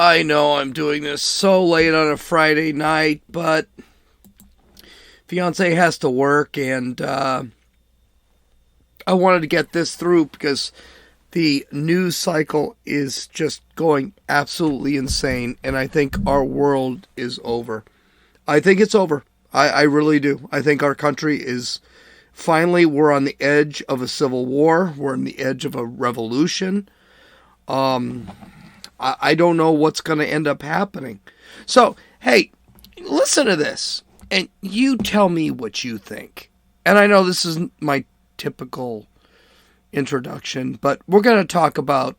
I know I'm doing this so late on a Friday night, but fiance has to work, and I wanted to get this through because the news cycle is just going absolutely insane, and I think our world is over. I think it's over. I really do. I think our country is finally, we're on the edge of a civil war. We're on the edge of a revolution. I don't know what's going to end up happening. So, hey, listen to this, and you tell me what you think. And I know this isn't my typical introduction, but we're going to talk about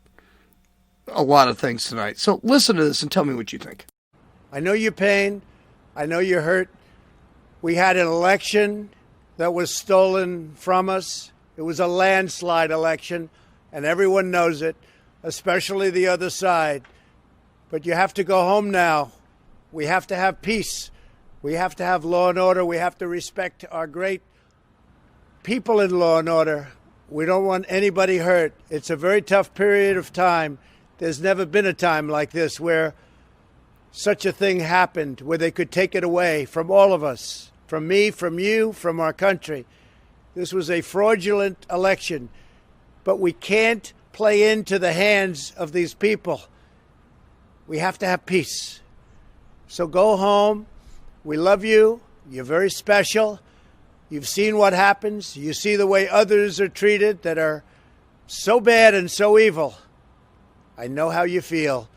a lot of things tonight. So listen to this and tell me what you think. I know your pain. I know you're hurt. We had an election that was stolen from us. It was a landslide election, and everyone knows it, especially the other side. But you have to go home now. We have to have peace. We have to have law and order. We have to respect our great people in law and order. We don't want anybody hurt. It's a very tough period of time. There's never been a time like this where such a thing happened, where they could take it away from all of us, from me, from you, from our country. This was a fraudulent election, but we can't play into the hands of these people. We have to have peace. So go home. We love you. You're very special. You've seen what happens. You see the way others are treated that are so bad and so evil. I know how you feel.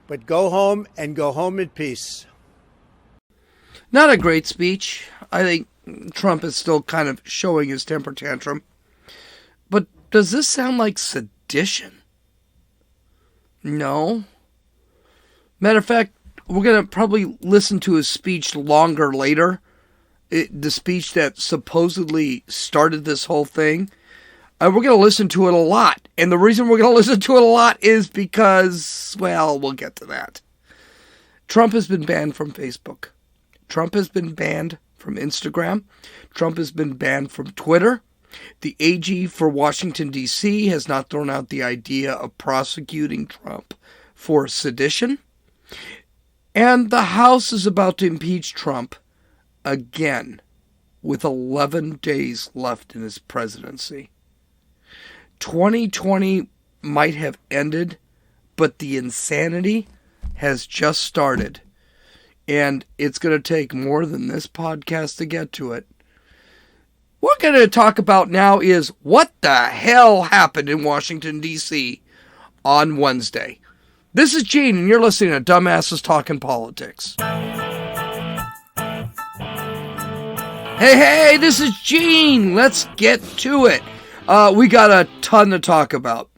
But go home and go home in peace. Not a great speech. I think Trump is still kind of showing his temper tantrum. But does this sound like sedition? No. Matter of fact, we're going to probably listen to his speech longer later. The speech that supposedly started this whole thing. We're going to listen to it a lot. And the reason we're going to listen to it a lot is because, well, we'll get to that. Trump has been banned from Facebook. Trump has been banned from Instagram. Trump has been banned from Twitter. The AG for Washington, D.C. has not thrown out the idea of prosecuting Trump for sedition. And the House is about to impeach Trump again with 11 days left in his presidency. 2020 might have ended, but the insanity has just started. And it's going to take more than this podcast to get to it. What we're going to talk about now is what the hell happened in Washington, D.C. on Wednesday. This is Gene, and you're listening to Dumbasses Talking Politics. Hey, this is Gene. Let's get to it. We got a ton to talk about.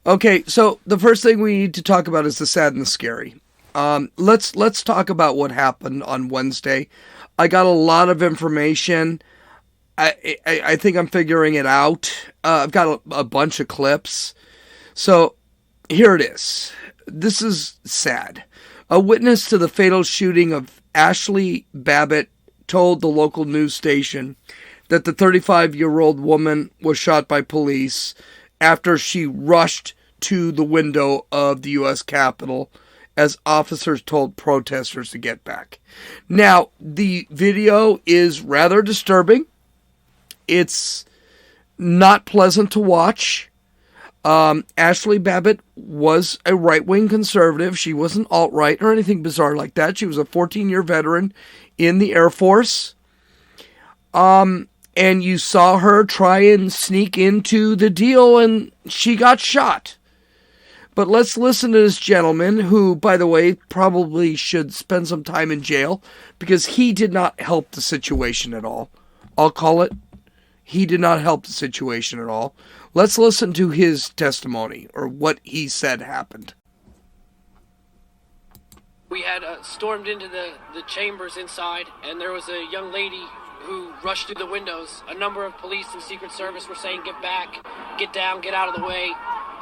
Okay, so the first thing we need to talk about is the sad and the scary. Let's talk about what happened on Wednesday. I got a lot of information. I think I'm figuring it out. I've got a bunch of clips. So here it is. This is sad. A witness to the fatal shooting of Ashley Babbitt told the local news station that the 35-year-old woman was shot by police after she rushed to the window of the U.S. Capitol as officers told protesters to get back. Now, the video is rather disturbing. It's not pleasant to watch. Ashley Babbitt was a right-wing conservative. She wasn't alt-right or anything bizarre like that. She was a 14-year veteran in the Air Force. And you saw her try and sneak into the deal, and she got shot. But let's listen to this gentleman who, by the way, probably should spend some time in jail because he did not help the situation at all. I'll call it. He did not help the situation at all. Let's listen to his testimony, or what he said happened. We had stormed into the chambers inside, and there was a young lady who rushed through the windows. A number of police and Secret Service were saying, get back, get down, get out of the way.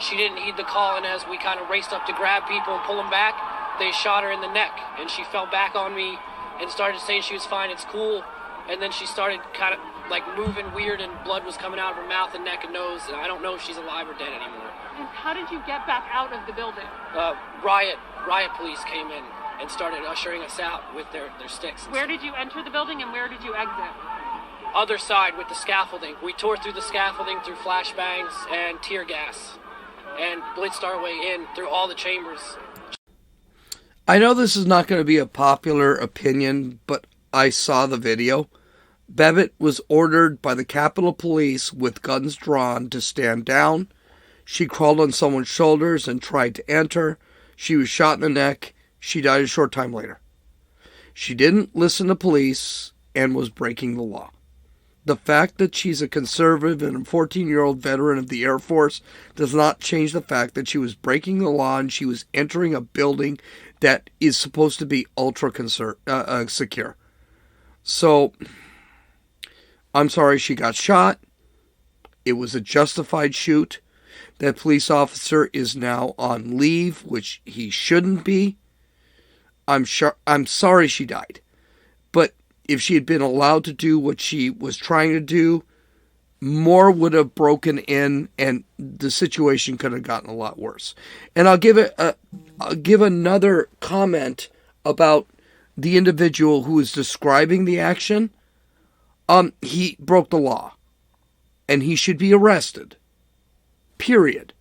She didn't heed the call, and as we kind of raced up to grab people and pull them back, they shot her in the neck, and she fell back on me and started saying she was fine, it's cool. And then she started kind of like moving weird, and blood was coming out of her mouth and neck and nose, and I don't know if she's alive or dead anymore. And how did you get back out of the building? Riot riot police came in and started ushering us out with their sticks. Where did you enter the building and where did you exit? Other side with the scaffolding. We tore through the scaffolding through flashbangs and tear gas and blitzed our way in through all the chambers. I know this is not going to be a popular opinion, but I saw the video. Babbitt was ordered by the Capitol Police with guns drawn to stand down. She crawled on someone's shoulders and tried to enter. She was shot in the neck. She died a short time later. She didn't listen to police and was breaking the law. The fact that she's a conservative and a 14-year-old veteran of the Air Force does not change the fact that she was breaking the law and she was entering a building that is supposed to be ultra secure. So, I'm sorry she got shot. It was a justified shoot. That police officer is now on leave, which he shouldn't be. I'm sorry she died. But if she had been allowed to do what she was trying to do, more would have broken in and the situation could have gotten a lot worse. And I'll give another comment about the individual who is describing the action. He broke the law and he should be arrested. Period.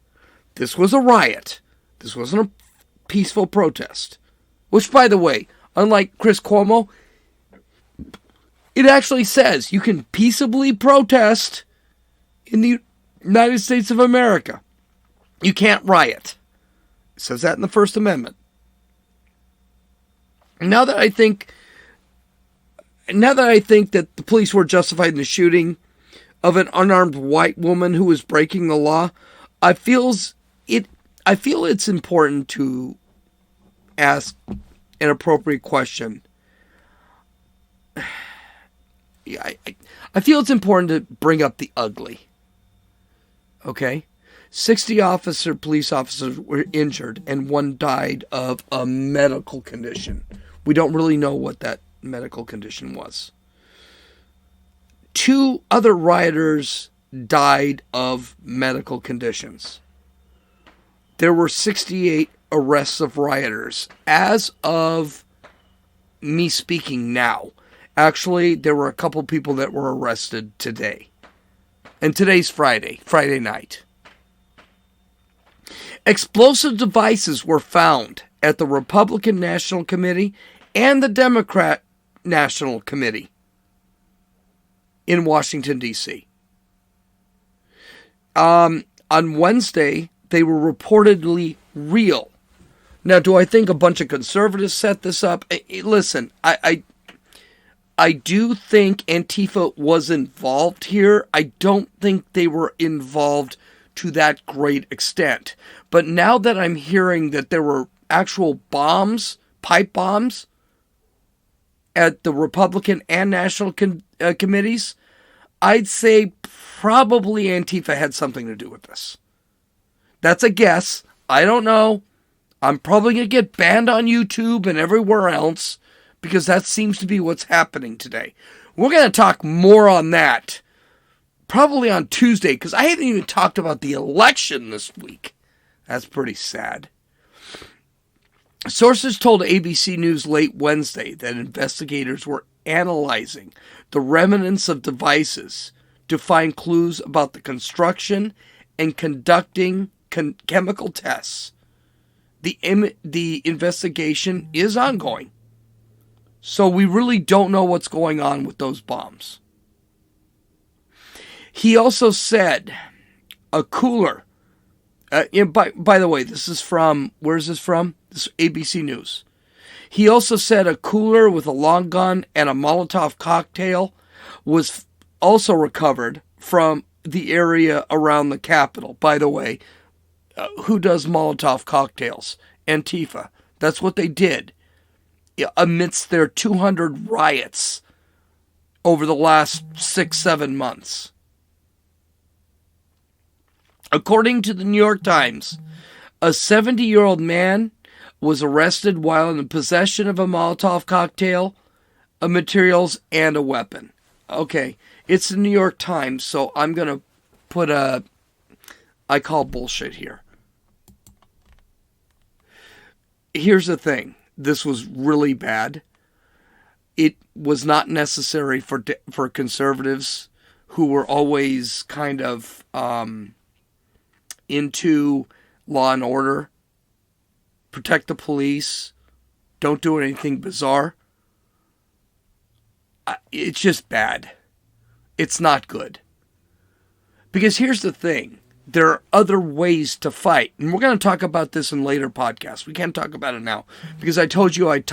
This was a riot. This wasn't a peaceful protest. Which, by the way, unlike Chris Cuomo, it actually says you can peaceably protest in the United States of America. You can't riot. It says that in the First Amendment. Now that I think that the police were justified in the shooting of an unarmed white woman who was breaking the law, I feel it's important to ask an appropriate question. I feel it's important to bring up the ugly. Okay? 60 police officers were injured and one died of a medical condition. We don't really know what that medical condition was. 2 other rioters died of medical conditions. There were 68 arrests of rioters as of me speaking now. Actually, there were a couple people that were arrested today. And today's Friday night. Explosive devices were found at the Republican National Committee and the Democrat National Committee in Washington, D.C. On Wednesday, they were reportedly real. Now, do I think a bunch of conservatives set this up? Listen, I do think Antifa was involved here. I don't think they were involved to that great extent. But now that I'm hearing that there were actual bombs, pipe bombs, at the Republican and National committees, I'd say probably Antifa had something to do with this. That's a guess. I don't know. I'm probably going to get banned on YouTube and everywhere else because that seems to be what's happening today. We're going to talk more on that probably on Tuesday because I haven't even talked about the election this week. That's pretty sad. Sources told ABC News late Wednesday that investigators were analyzing the remnants of devices to find clues about the construction and conducting chemical tests. The investigation is ongoing. So we really don't know what's going on with those bombs. He also said a cooler. By the way, this is from, where is this from? This is ABC News. He also said a cooler with a long gun and a Molotov cocktail was also recovered from the area around the Capitol. By the way, who does Molotov cocktails? Antifa. That's what they did amidst their 200 riots over the last 6-7 months. According to the New York Times, a 70-year-old man was arrested while in possession of a Molotov cocktail, materials, and a weapon. Okay, it's the New York Times, so I'm going to put I call bullshit here. here's the thing. This was really bad. It was not necessary for conservatives who were always kind of into law and order, protect the police, don't do anything bizarre. It's just bad. It's not good. Because here's the thing. There are other ways to fight. And we're going to talk about this in later podcasts. We can't talk about it now. Because I told you I'd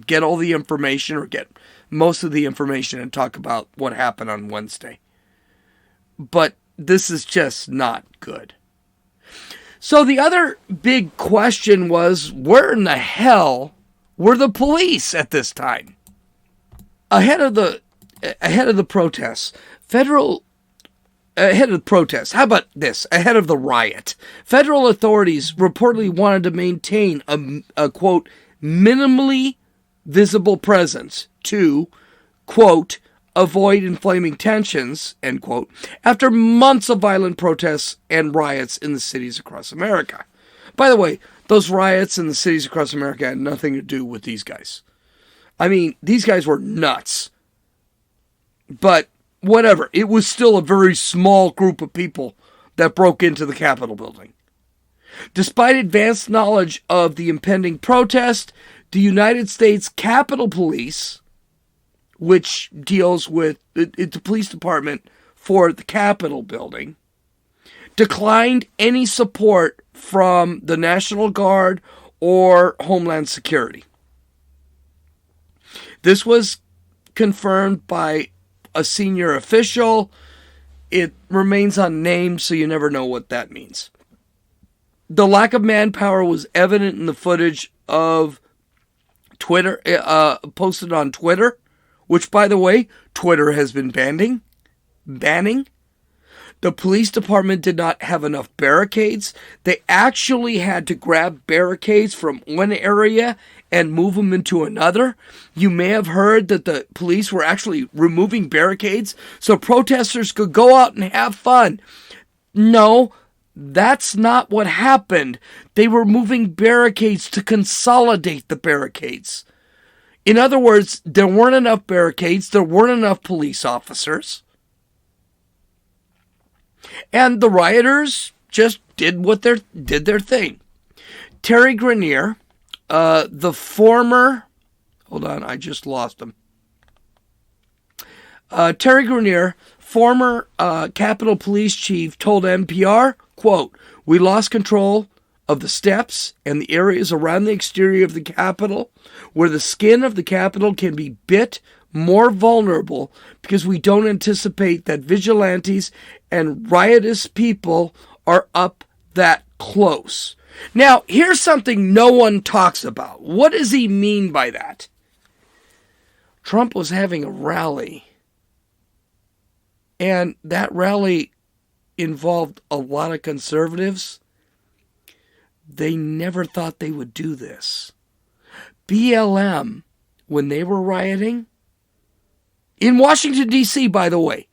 get all the information, or get most of the information, and talk about what happened on Wednesday. But this is just not good. So the other big question was, where in the hell were the police at this time? Ahead of the protests, how about this? Ahead of the riot, federal authorities reportedly wanted to maintain a quote, minimally visible presence to, quote, avoid inflaming tensions, end quote, after months of violent protests and riots in the cities across America. By the way, those riots in the cities across America had nothing to do with these guys. I mean, these guys were nuts. But whatever, it was still a very small group of people that broke into the Capitol building. Despite advanced knowledge of the impending protest, the United States Capitol Police, which deals with the police department for the Capitol building, declined any support from the National Guard or Homeland Security. This was confirmed by a senior official. It remains unnamed, so you never know what that means. The lack of manpower was evident in the footage of Twitter, posted on Twitter, which, by the way, Twitter has been banning. The police department did not have enough barricades. They actually had to grab barricades from one area and move them into another. You may have heard that the police were actually removing barricades so protesters could go out and have fun. No, that's not what happened. They were moving barricades to consolidate the barricades. In other words, there weren't enough barricades, there weren't enough police officers. And the rioters just did their thing. Terry Grenier, the former, hold on, I just lost him. Terry Grenier, former Capitol Police Chief, told NPR, quote, "We lost control of the steps and the areas around the exterior of the Capitol where the skin of the Capitol can be bit more vulnerable because we don't anticipate that vigilantes and riotous people are up that close." Now, here's something no one talks about. What does he mean by that? Trump was having a rally, and that rally involved a lot of conservatives. They never thought they would do this. BLM, when they were rioting, in Washington, D.C., by the way,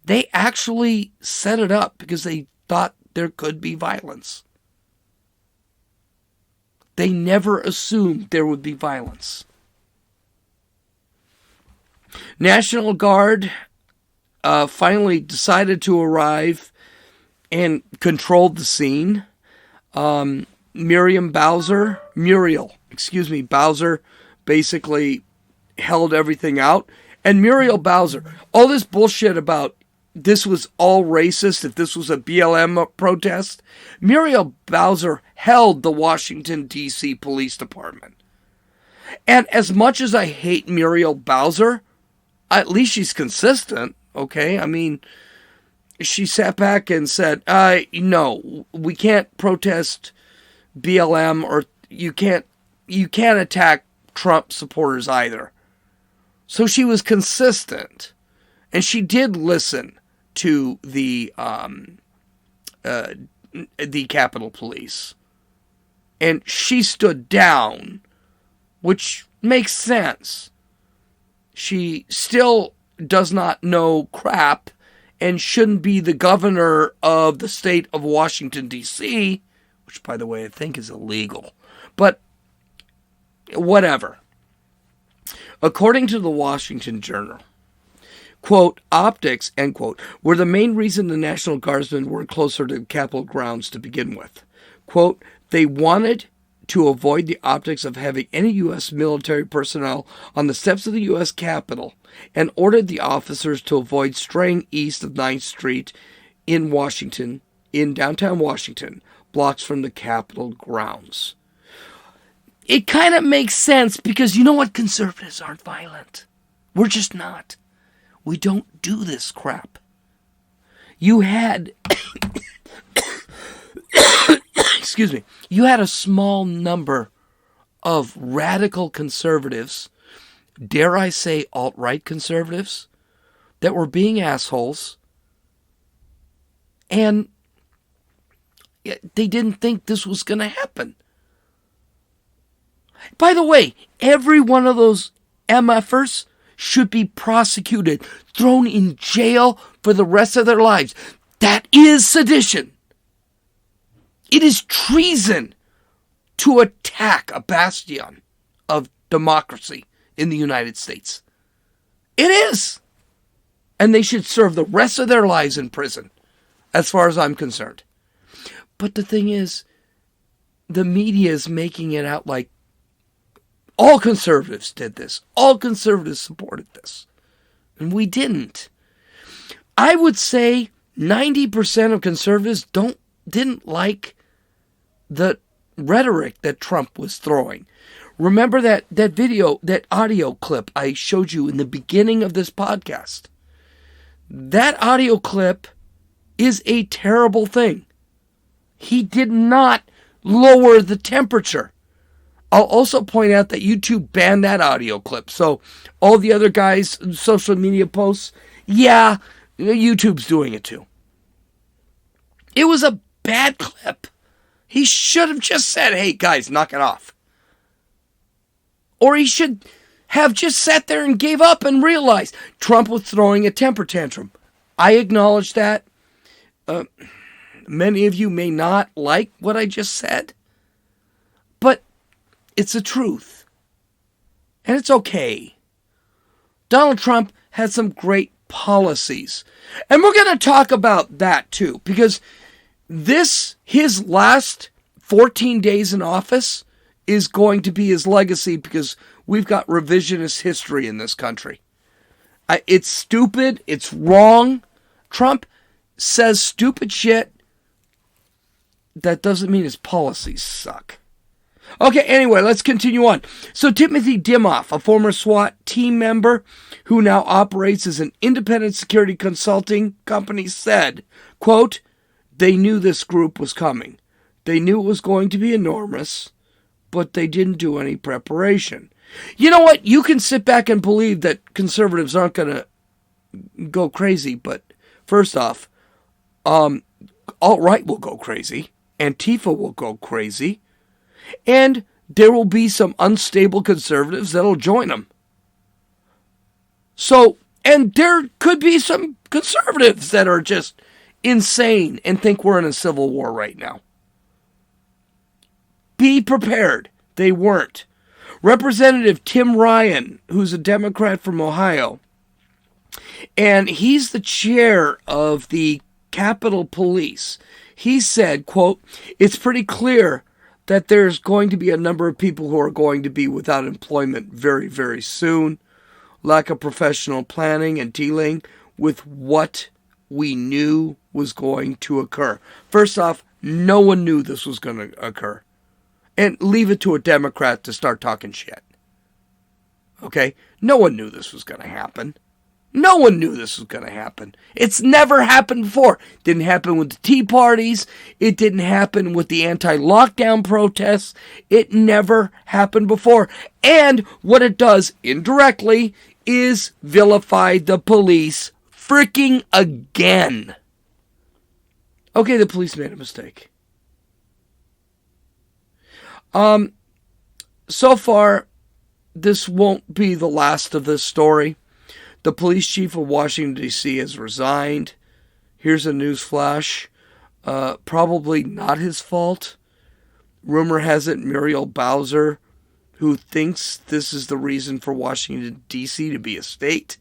they actually set it up because they thought there could be violence. They never assumed there would be violence. National Guard finally decided to arrive and controlled the scene. Muriel Bowser basically held everything out. And Muriel Bowser, all this bullshit about this was all racist, if this was a BLM protest, Muriel Bowser held the Washington D.C. Police Department. And as much as I hate Muriel Bowser, at least she's consistent, okay? I mean, she sat back and said, no, we can't protest BLM, or you can't attack Trump supporters either. So she was consistent, and she did listen to the Capitol Police, and she stood down, which makes sense. She still does not know crap and shouldn't be the governor of the state of Washington, D.C., which, by the way, I think is illegal. But whatever. According to the Washington Journal, quote, optics, end quote, were the main reason the National Guardsmen were closer to the Capitol grounds to begin with. Quote, they wanted to avoid the optics of having any U.S. military personnel on the steps of the U.S. Capitol and ordered the officers to avoid straying east of 9th Street in Washington, in downtown Washington, blocks from the Capitol grounds. It kind of makes sense because you know what? Conservatives aren't violent. We're just not. We don't do this crap. You had, excuse me, you had a small number of radical conservatives, dare I say alt-right conservatives, that were being assholes, and they didn't think this was going to happen. By the way, every one of those MFers should be prosecuted, thrown in jail for the rest of their lives. That is sedition. It is treason to attack a bastion of democracy in the United States. It is. And they should serve the rest of their lives in prison, as far as I'm concerned. But the thing is, the media is making it out like all conservatives did this. All conservatives supported this. And we didn't. I would say 90% of conservatives didn't like the rhetoric that Trump was throwing. Remember that video, that audio clip I showed you in the beginning of this podcast? That audio clip is a terrible thing. He did not lower the temperature. I'll also point out that YouTube banned that audio clip. So all the other guys' social media posts, yeah, YouTube's doing it too. It was a bad clip. He should have just said, hey, guys, knock it off. Or he should have just sat there and gave up and realized Trump was throwing a temper tantrum. I acknowledge that. Many of you may not like what I just said, but it's the truth. And it's okay. Donald Trump had some great policies. And we're going to talk about that too, because his last 14 days in office is going to be his legacy, because we've got revisionist history in this country. It's stupid. It's wrong. Trump says stupid shit. That doesn't mean his policies suck. Okay, anyway, let's continue on. So Timothy Dimoff, a former SWAT team member who now operates as an independent security consulting company, said, quote, they knew this group was coming. They knew it was going to be enormous, but they didn't do any preparation. You know what? You can sit back and believe that conservatives aren't going to go crazy, but first off, alt-right will go crazy. Antifa will go crazy. And there will be some unstable conservatives that'll join them. So, and there could be some conservatives that are just insane and think we're in a civil war right now. Be prepared. They weren't. Representative Tim Ryan, who's a Democrat from Ohio, and he's the chair of the Capitol Police. He said, quote, it's pretty clear that there's going to be a number of people who are going to be without employment very, very soon. Lack of professional planning and dealing with what we knew was going to occur. First off, no one knew this was going to occur. And leave it to a Democrat to start talking shit. Okay? No one knew this was going to happen. No one knew this was going to happen. It's never happened before. Didn't happen with the Tea Parties. It didn't happen with the anti-lockdown protests. It never happened before. And what it does indirectly is vilify the police freaking again. Okay, the police made a mistake. So far, this won't be the last of this story. The police chief of Washington, D.C. has resigned. Here's a news flash. Probably not his fault. rumor has it Muriel Bowser, who thinks this is the reason for Washington, D.C. to be a state,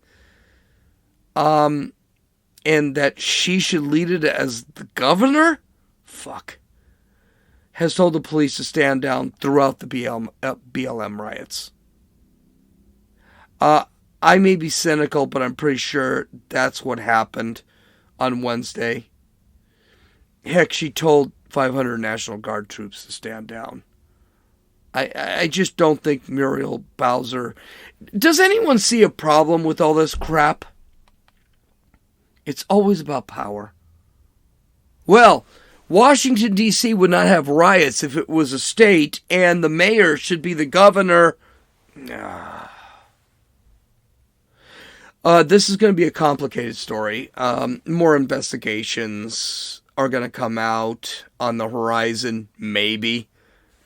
and that she should lead it as the governor, has told the police to stand down throughout the BLM riots. I may be cynical, but I'm pretty sure that's what happened on Wednesday. Heck, she told 500 National Guard troops to stand down. I just don't think Muriel Bowser... Does anyone see a problem with all this crap? It's always about power. Well, Washington, D.C. would not have riots if it was a state, and the mayor should be the governor. This is going to be a complicated story. More investigations are going to come out on the horizon, maybe.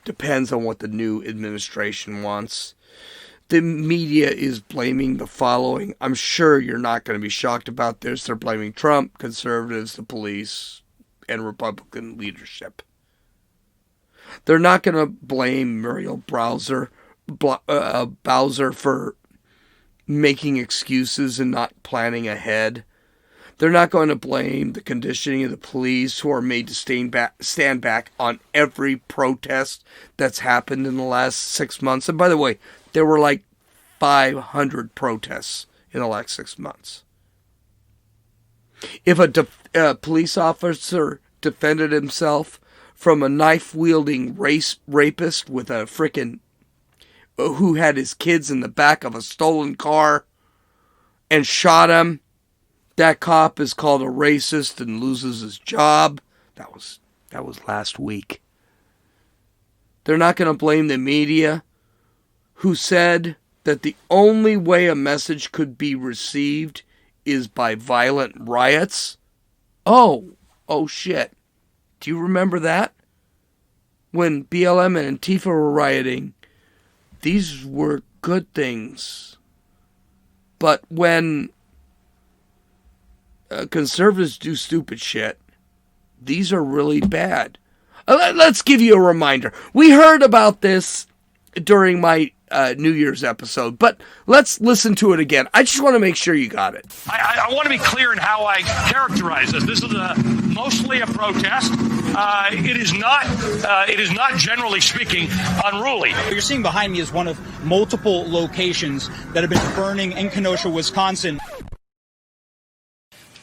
Depends on what the new administration wants. The media is blaming the following. I'm sure you're not going to be shocked about this. They're blaming Trump, conservatives, the police, and Republican leadership. They're not going to blame Muriel Bowser for making excuses and not planning ahead. They're not going to blame the conditioning of the police, who are made to stand back on every protest that's happened in the last 6 months. And by the way, there were like 500 protests in the last 6 months. If a police officer defended himself from a knife-wielding rapist with a frickin' who had his kids in the back of a stolen car and shot him, that cop is called a racist and loses his job. That was last week. They're not going to blame the media, who said that the only way a message could be received is by violent riots. Oh shit. Do you remember that? When BLM and Antifa were rioting, these were good things. But when conservatives do stupid shit, these are really bad. Let's give you a reminder. We heard about this during my New Year's episode, but let's listen to it again. I just want to make sure you got it. I want to be clear in how I characterize this. This is mostly a protest. It is not, generally speaking, unruly. What you're seeing behind me is one of multiple locations that have been burning in Kenosha, Wisconsin.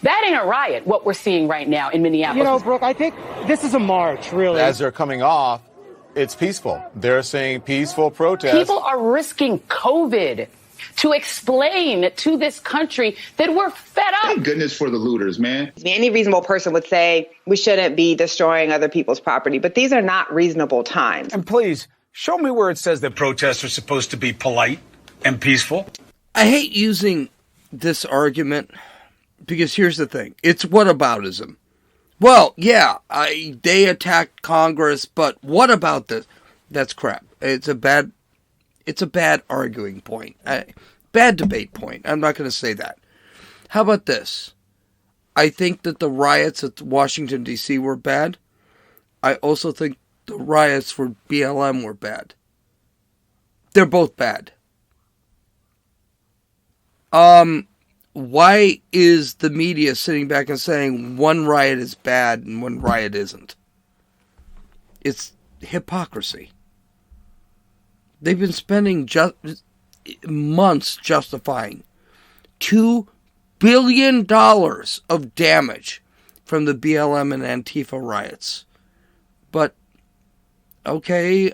That ain't a riot, what we're seeing right now in Minneapolis. You know, Brooke, I think this is a march, really. As they're coming off, it's peaceful. They're saying peaceful protest. People are risking COVID to explain to this country that we're fed up. Thank goodness for the looters, man. Any reasonable person would say we shouldn't be destroying other people's property, but these are not reasonable times. And please, show me where it says that protests are supposed to be polite and peaceful. I hate using this argument because here's the thing. It's whataboutism. Well, yeah, they attacked Congress, but what about this? That's crap. It's a bad arguing point. Bad debate point. I'm not going to say that. How about this? I think that the riots at Washington, D.C. were bad. I also think the riots for BLM were bad. They're both bad. Why is the media sitting back and saying one riot is bad and one riot isn't? It's hypocrisy. They've been spending months justifying $2 billion of damage from the BLM and Antifa riots. But, okay,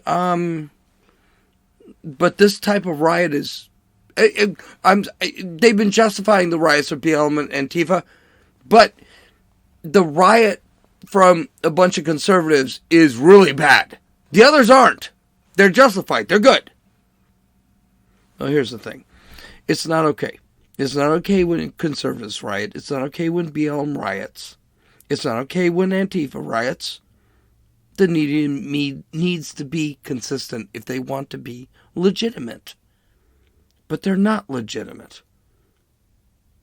but this type of riot is... they've been justifying the riots of BLM and Antifa, but the riot from a bunch of conservatives is really bad. The others aren't. They're justified. They're good. Well, here's the thing. It's not okay. It's not okay when conservatives riot. It's not okay when BLM riots. It's not okay when Antifa riots. The media needs to be consistent if they want to be legitimate. But they're not legitimate.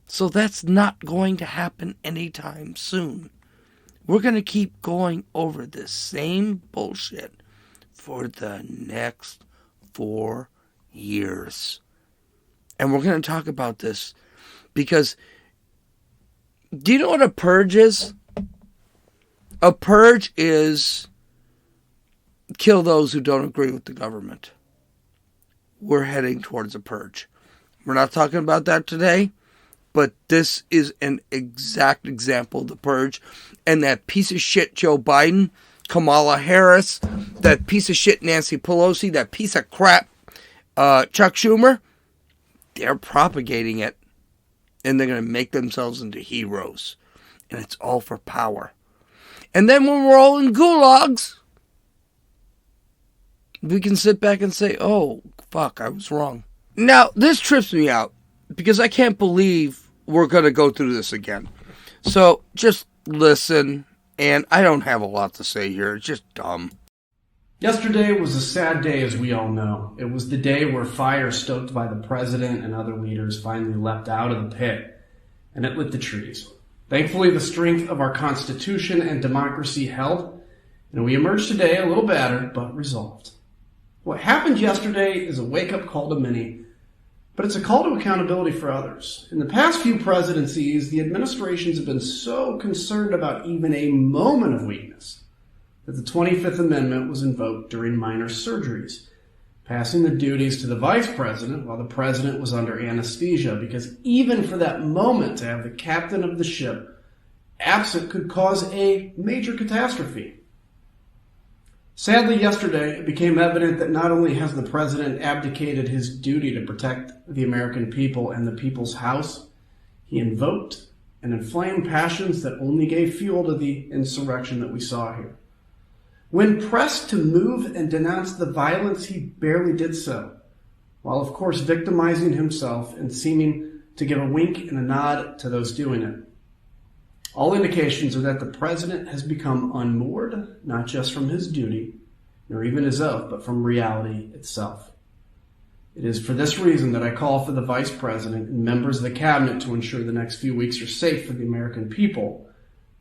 So that's not going to happen anytime soon. We're going to keep going over this same bullshit for the next 4 years. And we're going to talk about this because do you know what a purge is? A purge is kill those who don't agree with the government. We're heading towards a purge. We're not talking about that today, but this is an exact example of the purge. And that piece of shit Joe Biden, Kamala Harris, that piece of shit Nancy Pelosi, that piece of crap Chuck Schumer, they're propagating it. And they're going to make themselves into heroes. And it's all for power. And then when we're all in gulags, we can sit back and say, oh, fuck, I was wrong. Now, this trips me out because I can't believe we're going to go through this again. So just listen, and I don't have a lot to say here. It's just dumb. Yesterday was a sad day, as we all know. It was the day where fire stoked by the president and other leaders finally leapt out of the pit, and it lit the trees. Thankfully, the strength of our Constitution and democracy held, and we emerged today a little battered, but resolved. What happened yesterday is a wake-up call to many, but it's a call to accountability for others. In the past few presidencies, the administrations have been so concerned about even a moment of weakness that the 25th Amendment was invoked during minor surgeries, passing the duties to the vice president while the president was under anesthesia, because even for that moment to have the captain of the ship absent could cause a major catastrophe. Sadly, yesterday, it became evident that not only has the president abdicated his duty to protect the American people and the people's house, he invoked and inflamed passions that only gave fuel to the insurrection that we saw here. When pressed to move and denounce the violence, he barely did so, while of course victimizing himself and seeming to give a wink and a nod to those doing it. All indications are that the president has become unmoored, not just from his duty, nor even his oath, but from reality itself. It is for this reason that I call for the vice president and members of the cabinet to ensure the next few weeks are safe for the American people,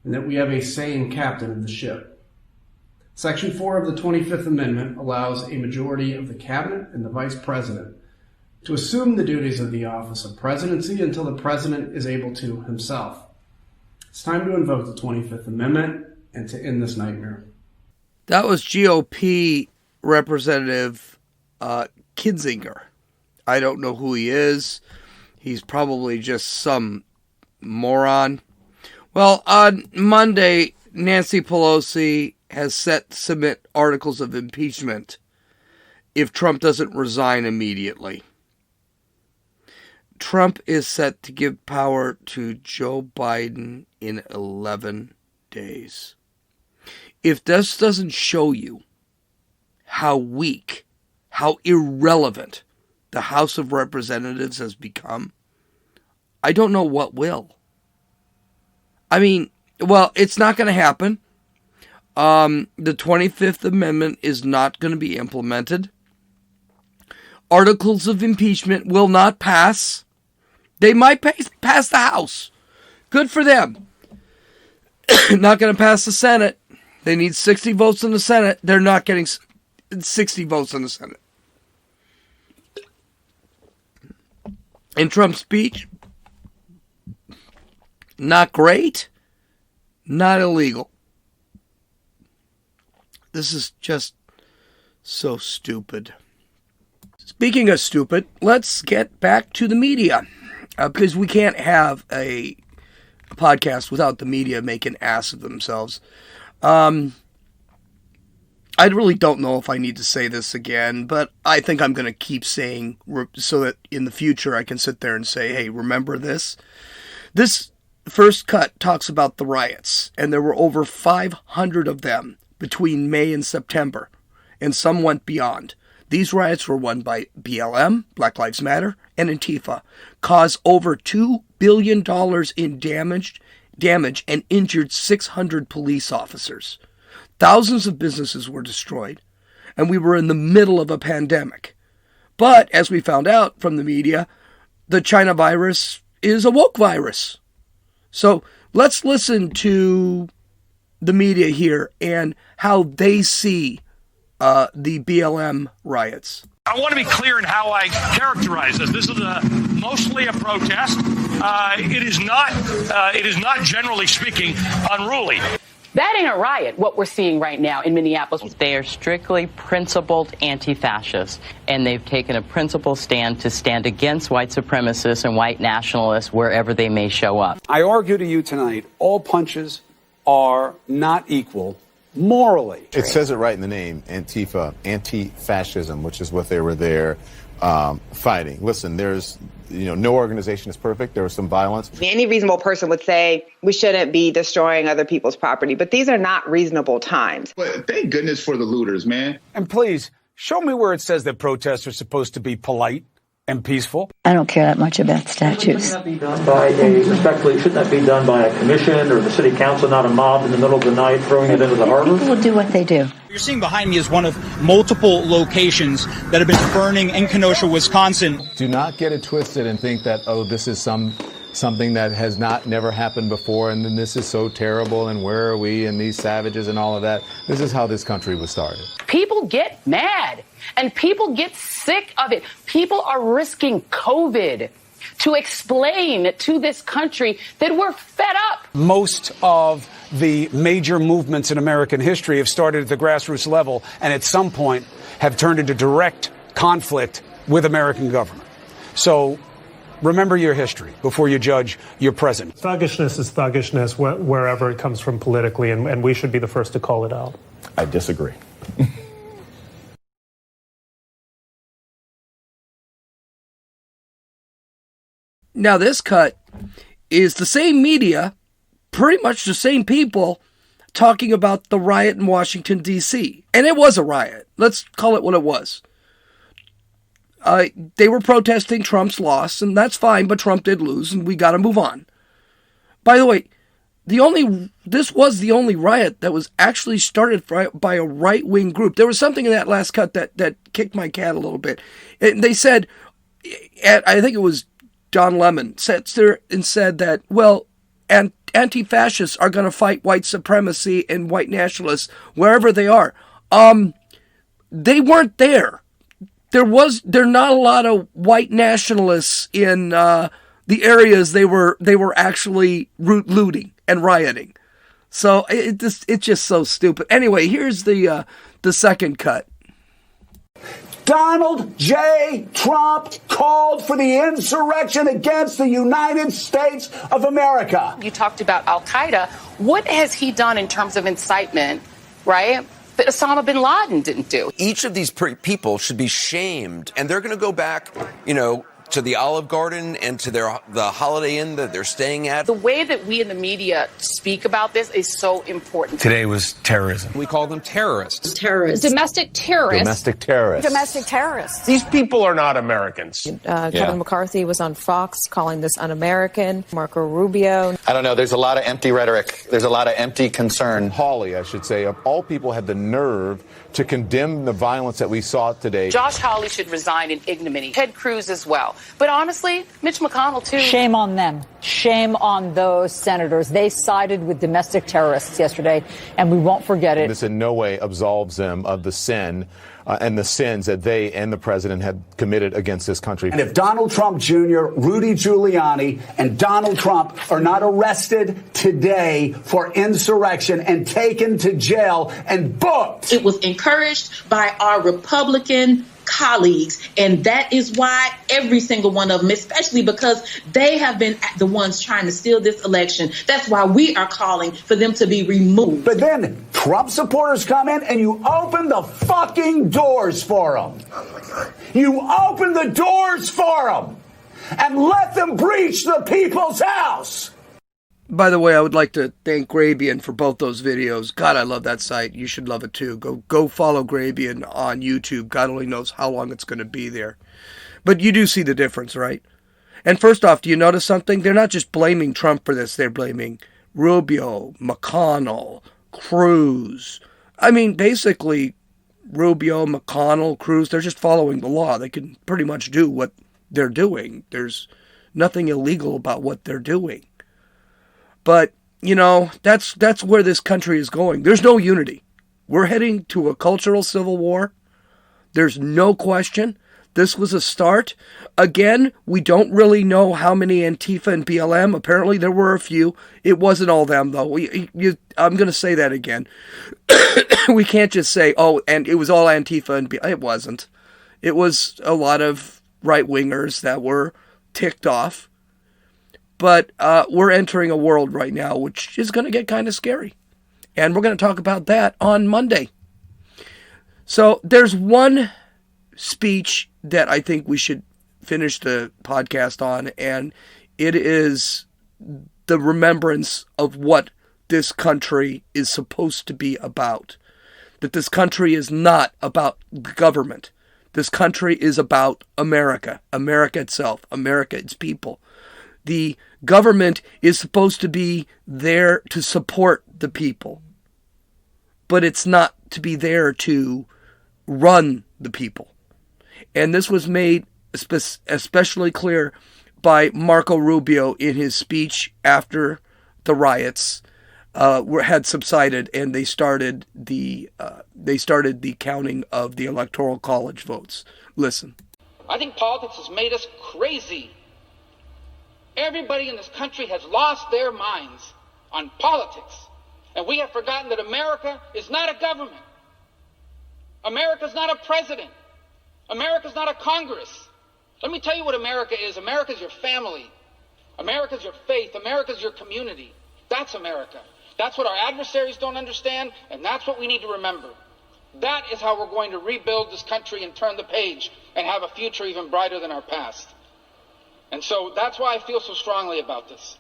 and that we have a sane captain of the ship. Section 4 of the 25th Amendment allows a majority of the cabinet and the vice president to assume the duties of the office of presidency until the president is able to himself. It's time to invoke the 25th Amendment and to end this nightmare. That was GOP Representative Kinzinger. I don't know who he is. He's probably just some moron. Well, on Monday, Nancy Pelosi has set to submit articles of impeachment if Trump doesn't resign immediately. Trump is set to give power to Joe Biden in 11 days. If this doesn't show you how weak, how irrelevant the House of Representatives has become, I don't know what will. I mean, well, it's not going to happen. The 25th Amendment is not going to be implemented. Articles of impeachment will not pass. They might pass the House. Good for them. Not going to pass the Senate. They need 60 votes in the Senate. They're not getting 60 votes in the Senate. In Trump's speech, not great, not illegal. This is just so stupid. Speaking of stupid, let's get back to the media. Because we can't have a podcast without the media making ass of themselves. I really don't know if I need to say this again, but I think I'm going to keep saying so that in the future I can sit there and say, hey, remember this? This first cut talks about the riots, and there were over 500 of them between May and September, and some went beyond. These riots were won by BLM, Black Lives Matter, and Antifa, caused over $2 billion in damage and injured 600 police officers. Thousands of businesses were destroyed, and we were in the middle of a pandemic. But, as we found out from the media, the China virus is a woke virus. So, let's listen to the media here and how they see the BLM riots. I want to be clear in how I characterize this. This is mostly a protest. It is not, generally speaking, unruly. That ain't a riot, what we're seeing right now in Minneapolis. They are strictly principled anti-fascists, and they've taken a principled stand to stand against white supremacists and white nationalists wherever they may show up. I argue to you tonight, all punches are not equal morally. It says it right in the name, Antifa, anti-fascism, which is what they were there fighting. Listen, there's, no organization is perfect. There was some violence. Any reasonable person would say we shouldn't be destroying other people's property, but these are not reasonable times. But thank goodness for the looters, man. And please, show me where it says that protests are supposed to be polite and peaceful. I don't care that much about statues. Shouldn't that be done by a commission or the city council, not a mob in the middle of the night throwing it into the harbor? People will do what they do. You're seeing behind me is one of multiple locations that have been burning in Kenosha, Wisconsin. Do not get it twisted and think that, this is something that has never happened before, and then this is so terrible, and where are we, and these savages and all of that. This is how this country was started. People get mad and people get sick of it. People are risking COVID to explain to this country that we're fed up. Most of the major movements in American history have started at the grassroots level and at some point have turned into direct conflict with American government. So remember your history before you judge your present. Thuggishness is thuggishness wherever it comes from politically, and we should be the first to call it out. I disagree. Now, this cut is the same media, pretty much the same people, talking about the riot in Washington, D.C. And it was a riot. Let's call it what it was. They were protesting Trump's loss, and that's fine, but Trump did lose, and we got to move on. By the way, this was the only riot that was actually started by a right-wing group. There was something in that last cut that kicked my cat a little bit. And they said, I think it was Don Lemon, sat there and said that, anti-fascists are going to fight white supremacy and white nationalists wherever they are. They weren't there. There are not a lot of white nationalists in the areas they were actually looting and rioting. So it's just so stupid. Anyway, here's the second cut. Donald J. Trump called for the insurrection against the United States of America. You talked about Al-Qaeda. What has he done in terms of incitement, right, that Osama bin Laden didn't do? Each of these people should be shamed, and they're going to go back, to the Olive Garden and to the Holiday Inn that they're staying at. The way that we in the media speak about this is so important. Today was terrorism. We call them terrorists. Terrorists. Domestic terrorists. Domestic terrorists. Domestic terrorists. These people are not Americans. Kevin McCarthy was on Fox calling this un-American. Marco Rubio. I don't know. There's a lot of empty rhetoric. There's a lot of empty concern. Hawley, I should say, of all people, had the nerve to condemn the violence that we saw today. Josh Hawley should resign in ignominy. Ted Cruz as well. But honestly, Mitch McConnell, too. Shame on them. Shame on those senators. They sided with domestic terrorists yesterday, and we won't forget it. This in no way absolves them of the sin and the sins that they and the president had committed against this country. And if Donald Trump Jr., Rudy Giuliani, and Donald Trump are not arrested today for insurrection and taken to jail and booked. It was encouraged by our Republican colleagues, and that is why every single one of them, especially because they have been the ones trying to steal this election, that's why we are calling for them to be removed. But then Trump supporters come in and you open the fucking doors for them. You open the doors for them and let them breach the people's house. By the way, I would like to thank Grabian for both those videos. God, I love that site. You should love it too. Go follow Grabian on YouTube. God only knows how long it's going to be there. But you do see the difference, right? And first off, do you notice something? They're not just blaming Trump for this. They're blaming Rubio, McConnell, Cruz. I mean, basically, Rubio, McConnell, Cruz, they're just following the law. They can pretty much do what they're doing. There's nothing illegal about what they're doing. But, that's where this country is going. There's no unity. We're heading to a cultural civil war. There's no question. This was a start. Again, we don't really know how many Antifa and BLM. Apparently there were a few. It wasn't all them, though. I'm going to say that again. We can't just say, oh, and it was all Antifa and BLM. It wasn't. It was a lot of right-wingers that were ticked off. But we're entering a world right now which is going to get kind of scary. And we're going to talk about that on Monday. So there's one speech that I think we should finish the podcast on, and it is the remembrance of what this country is supposed to be about. That this country is not about the government. This country is about America. America itself. America, its people. The government is supposed to be there to support the people. But it's not to be there to run the people. And this was made especially clear by Marco Rubio in his speech after the riots had subsided, and they started the counting of the Electoral College votes. Listen. I think politics has made us crazy. Everybody in this country has lost their minds on politics, and we have forgotten that America is not a government. America's not a president. America's not a Congress. Let me tell you what America is. America's your family. America's your faith. America's your community. That's America. That's what our adversaries don't understand, and that's what we need to remember. That is how we're going to rebuild this country and turn the page and have a future even brighter than our past. And so that's why I feel so strongly about this,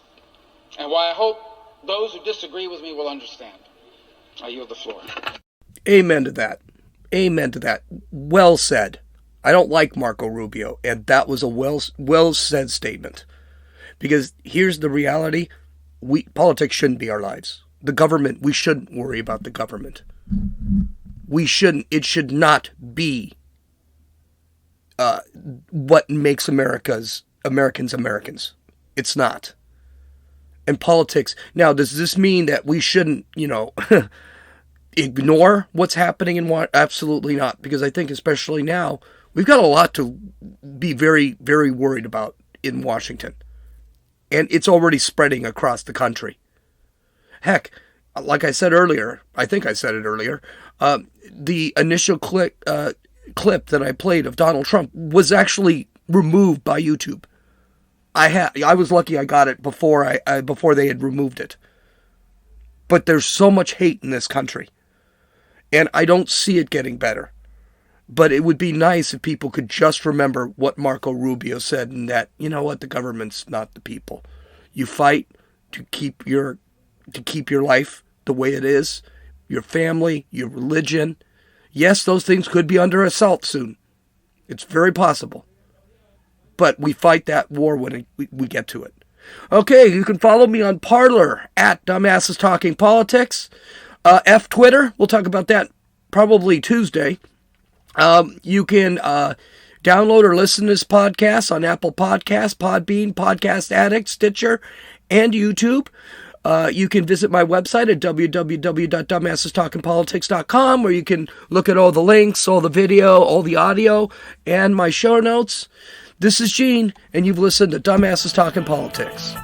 and why I hope those who disagree with me will understand. I yield the floor. Amen to that. Amen to that. Well said. I don't like Marco Rubio, and that was a well said statement. Because here's the reality. Politics shouldn't be our lives. The government, we shouldn't worry about the government. We shouldn't. It should not be what makes Americans Americans. It's not. And politics. Now, does this mean that we shouldn't, ignore what's happening in what? Absolutely not. Because I think especially now, we've got a lot to be very, very worried about in Washington. And it's already spreading across the country. Heck, like I said earlier, I think I said it earlier, the initial clip that I played of Donald Trump was actually removed by YouTube. I was lucky I got it before they had removed it. But there's so much hate in this country. And I don't see it getting better. But it would be nice if people could just remember what Marco Rubio said, and that, you know what, the government's not the people. You fight to keep your life the way it is, your family, your religion. Yes, those things could be under assault soon. It's very possible. But we fight that war when we get to it. Okay, you can follow me on Parler at Dumbasses Talking Politics. F Twitter, we'll talk about that probably Tuesday. You can download or listen to this podcast on Apple Podcasts, Podbean, Podcast Addict, Stitcher, and YouTube. You can visit my website at www.dumbassestalkingpolitics.com, where you can look at all the links, all the video, all the audio, and my show notes. This is Gene, and you've listened to Dumbasses Talking Politics.